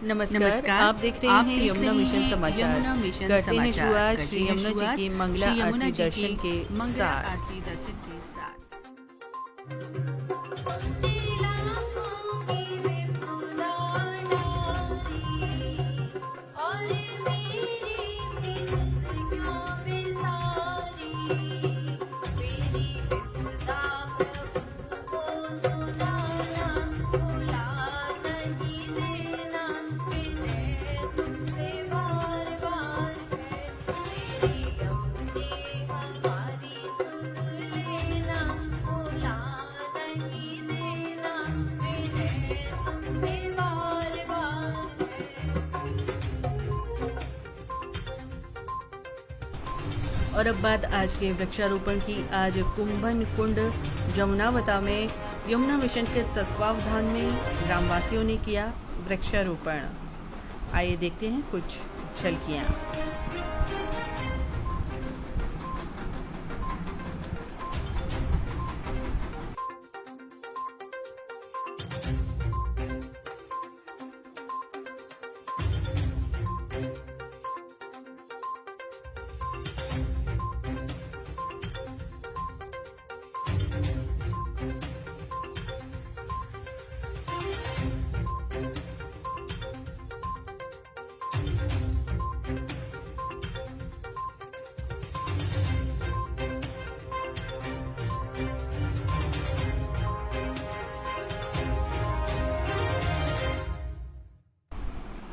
नमस्कार, आप देख रहे हैं यमुना मिशन समाचार। करते हैं शुरुआत श्री यमुना जी की मंगला आरती दर्शन के साथ। और अब बात आज के वृक्षारोपण की। आज कुंभन कुंड जमुनावता में यमुना मिशन के तत्वावधान में ग्रामवासियों ने किया वृक्षारोपण। आइए देखते हैं कुछ झलकियां।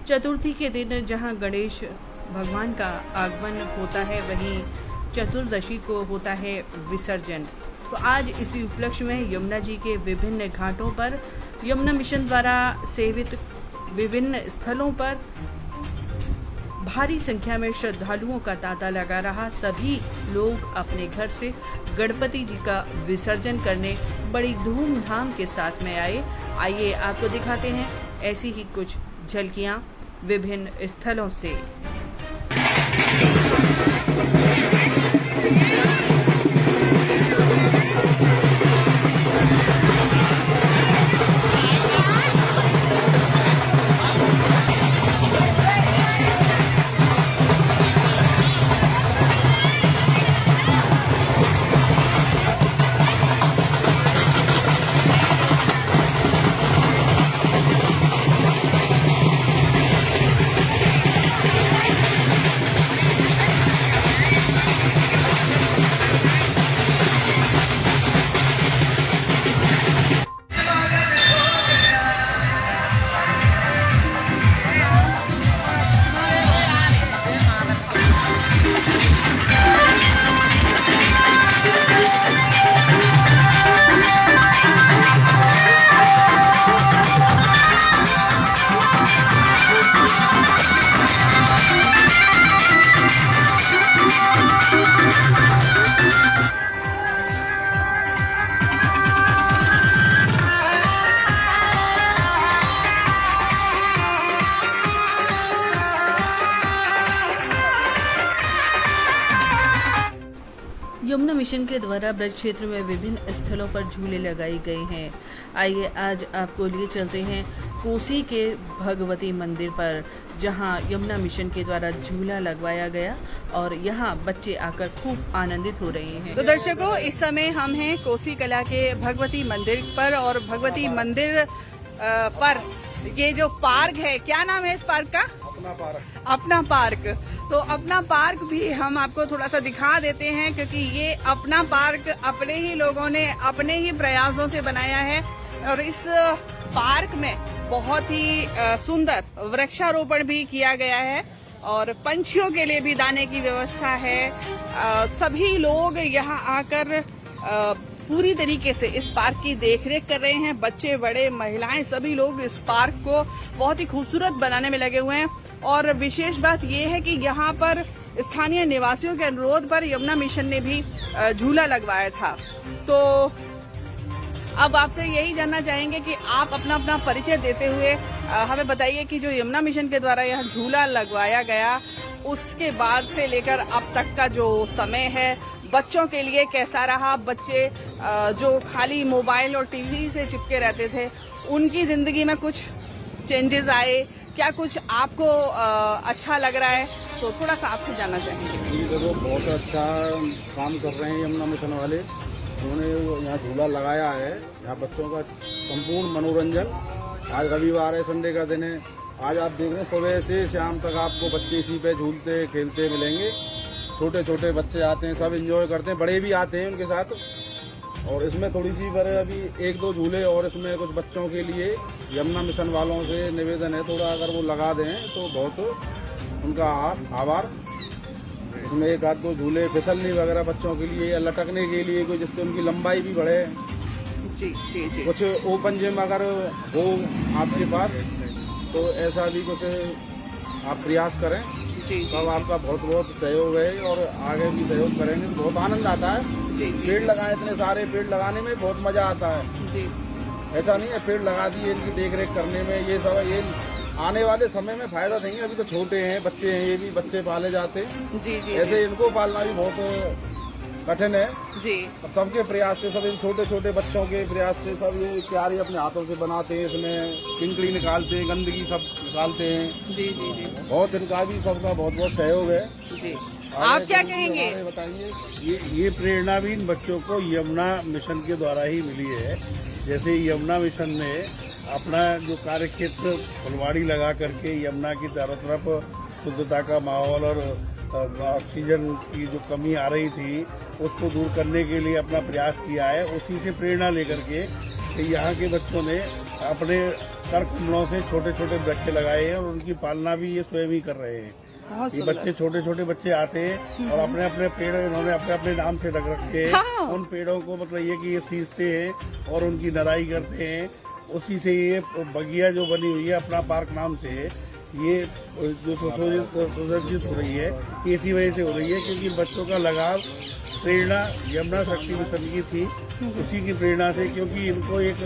चतुर्थी के दिन जहां गणेश भगवान का आगमन होता है, वहीं चतुर्दशी को होता है विसर्जन। तो आज इसी उपलक्ष्य में यमुना जी के विभिन्न घाटों पर यमुना मिशन द्वारा सेवित विभिन्न स्थलों पर भारी संख्या में श्रद्धालुओं का तांता लगा रहा। सभी लोग अपने घर से गणपति जी का विसर्जन करने बड़ी धूमधाम के साथ में आए। आइए आपको दिखाते हैं ऐसी ही कुछ झलकियां विभिन्न स्थलों से। यमुना मिशन के द्वारा ब्रज क्षेत्र में विभिन्न स्थलों पर झूले लगाए गए हैं। आइए आज आपको लिए चलते हैं कोसी के भगवती मंदिर पर, जहां यमुना मिशन के द्वारा झूला लगवाया गया और यहां बच्चे आकर खूब आनंदित हो रहे हैं। तो दर्शकों, इस समय हम हैं कोसी कला के भगवती मंदिर पर, और भगवती मंदिर पर ये जो पार्क है, क्या नाम है इस पार्क का? अपना पार्क। तो अपना पार्क भी हम आपको थोड़ा सा दिखा देते हैं, क्योंकि ये अपना पार्क अपने ही लोगों ने अपने ही प्रयासों से बनाया है। और इस पार्क में बहुत ही सुंदर वृक्षारोपण भी किया गया है और पंछियों के लिए भी दाने की व्यवस्था है। सभी लोग यहाँ आकर पूरी तरीके से इस पार्क की देखरेख कर रहे हैं। बच्चे, बड़े, महिलाएं, सभी लोग इस पार्क को बहुत ही खूबसूरत बनाने में लगे हुए हैं। और विशेष बात यह है कि यहाँ पर स्थानीय निवासियों के अनुरोध पर यमुना मिशन ने भी झूला लगवाया था। तो अब आपसे यही जानना चाहेंगे कि आप अपना अपना परिचय देते हुए हमें बताइए कि जो यमुना मिशन के द्वारा यहाँ झूला लगवाया गया, उसके बाद से लेकर अब तक का जो समय है, बच्चों के लिए कैसा रहा। बच्चे जो खाली मोबाइल और टीवी से चिपके रहते थे, उनकी जिंदगी में कुछ चेंजेस आए, क्या कुछ आपको अच्छा लग रहा है, तो थोड़ा सा आपसे जानना चाहेंगे। जी देखो, बहुत अच्छा काम कर रहे हैं यमुना मिशन वाले। उन्होंने यहाँ झूला लगाया है, यहाँ बच्चों का संपूर्ण मनोरंजन। आज रविवार है, संडे का दिन है। आज आप देख रहे हैं सुबह से शाम तक आपको बच्चे इसी पे झूलते खेलते मिलेंगे। छोटे छोटे बच्चे आते हैं, सब एंजॉय करते हैं, बड़े भी आते हैं उनके साथ। और इसमें थोड़ी सी पर अभी एक दो झूले और इसमें कुछ बच्चों के लिए यमुना मिशन वालों से निवेदन है, थोड़ा अगर वो लगा दें तो बहुत उनका आभार। इसमें एक आध दो झूले फिसलने वगैरह बच्चों के लिए या लटकने के लिए कोई, जिससे उनकी लंबाई भी बढ़े। जी जी जी। कुछ ओपन जिम अगर हो आपके पास तो ऐसा भी कुछ आप प्रयास करें। जी सब आपका बहुत बहुत सहयोग है और आगे भी सहयोग करेंगे तो बहुत आनंद आता है। जी पेड़ लगाए, इतने सारे पेड़ लगाने में बहुत मजा आता है। जी। ऐसा नहीं है पेड़ लगा दिए, इनकी देख रेख करने में ये सब ये आने वाले समय में फायदा देंगे। अभी तो छोटे हैं, बच्चे हैं, ये भी बच्चे पाले जाते हैं। जी जी ऐसे इनको पालना भी बहुत कठिन है। जी। और सबके प्रयास से, सब इन छोटे छोटे बच्चों के प्रयास से सब ये क्यारी अपने हाथों से बनाते हैं, इसमें पिंकली निकालते हैं, गंदगी सब निकालते हैं। जी जी जी बहुत इनका भी सबका बहुत बहुत सहयोग है। जी। आप क्या कहेंगे? बताइए। ये प्रेरणा भी इन बच्चों को यमुना मिशन के द्वारा ही मिली है। जैसे यमुना मिशन ने अपना जो कार्य क्षेत्र फुलवाड़ी लगा करके यमुना की चारों तरफ शुद्धता का माहौल और ऑक्सीजन की जो कमी आ रही थी उसको दूर करने के लिए अपना प्रयास किया है। उसी से प्रेरणा लेकर के यहाँ के बच्चों ने अपने कर कमलों से छोटे छोटे वृक्ष लगाए हैं और उनकी पालना भी ये स्वयं ही कर रहे हैं। बहुत ये सुंदर। बच्चे छोटे छोटे बच्चे आते हैं और अपने अपने पेड़ इन्होंने अपने अपने नाम से रख रखे हैं। हाँ। उन पेड़ों को मतलब ये कि ये सींचते हैं और उनकी नराई करते हैं। उसी से ये बगिया जो बनी हुई है अपना पार्क नाम से, ये जो सुसज्जित हो रही है ये इसी वजह से हो रही है क्योंकि बच्चों का लगाव प्रेरणा यमुना शक्ति मिशन की थी, उसी की प्रेरणा से। क्योंकि इनको एक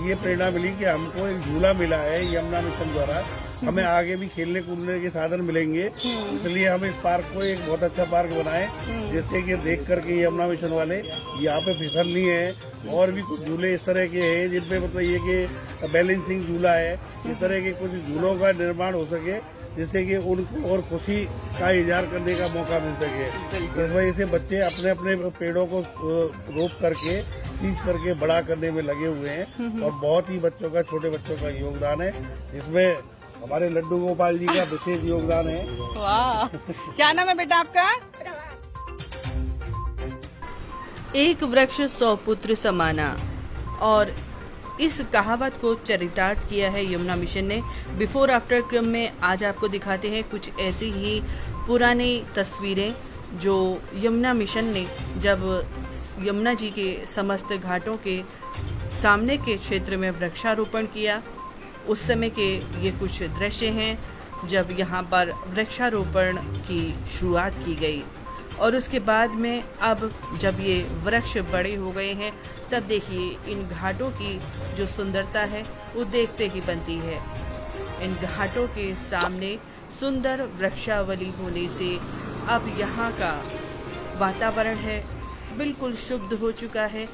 ये प्रेरणा मिली कि हमको एक झूला मिला है यमुना मिशन द्वारा, हमें आगे भी खेलने कूदने के साधन मिलेंगे, इसलिए हम इस पार्क को एक बहुत अच्छा पार्क बनाए जिससे कि देख करके यमुना मिशन वाले यहाँ पे फिसलनी है और भी कुछ झूले इस तरह के हैं जिनपे मतलब ये कि बैलेंसिंग झूला है, इस तरह के कुछ झूलों का निर्माण हो सके जिससे कि उनको और खुशी का इजहार करने का मौका मिल सके। इस वजह से बच्चे अपने अपने पेड़ों को रोप करके सींच करके बड़ा करने में लगे हुए हैं और बहुत ही बच्चों का, छोटे बच्चों का योगदान है। इसमें हमारे लड्डू गोपाल जी का विशेष योगदान है। वाह, क्या नाम है बेटा आपका? एक वृक्ष 100 पुत्र समाना, और इस कहावत को चरितार्थ किया है यमुना मिशन ने। बिफोर आफ्टर क्रम में आज आपको दिखाते हैं कुछ ऐसी ही पुरानी तस्वीरें जो यमुना मिशन ने जब यमुना जी के समस्त घाटों के सामने के क्षेत्र में वृक्षारोपण किया, उस समय के ये कुछ दृश्य हैं जब यहाँ पर वृक्षारोपण की शुरुआत की गई। और उसके बाद में अब जब ये वृक्ष बड़े हो गए हैं तब देखिए इन घाटों की जो सुंदरता है वो देखते ही बनती है। इन घाटों के सामने सुंदर वृक्षावली होने से अब यहाँ का वातावरण है बिल्कुल शुद्ध हो चुका है,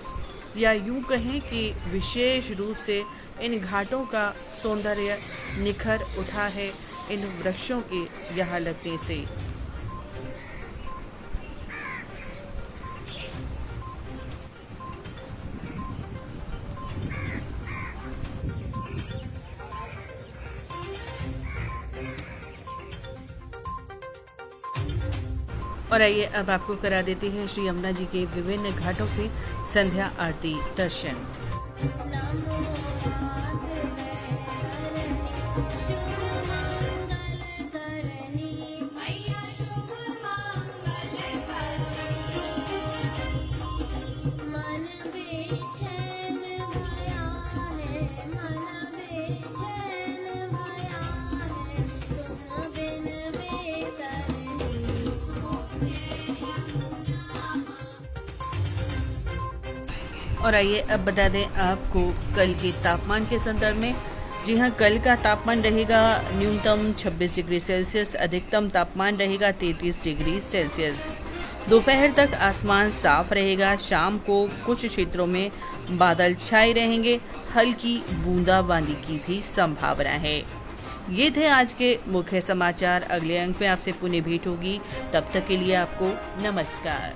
या यूं कहें कि विशेष रूप से इन घाटों का सौंदर्य निखर उठा है इन वृक्षों के यहाँ लगने से। और आइए अब आपको करा देते हैं श्री यमुना जी के विभिन्न घाटों से संध्या आरती दर्शन। और आइए अब बता दें आपको कल के तापमान के संदर्भ में। जी हाँ, कल का तापमान रहेगा न्यूनतम 26 डिग्री सेल्सियस, अधिकतम तापमान रहेगा 33 डिग्री सेल्सियस। दोपहर तक आसमान साफ रहेगा, शाम को कुछ क्षेत्रों में बादल छाए रहेंगे, हल्की बूंदाबांदी की भी संभावना है। ये थे आज के मुख्य समाचार। अगले अंक में आपसे पुनः भेंट होगी, तब तक के लिए आपको नमस्कार।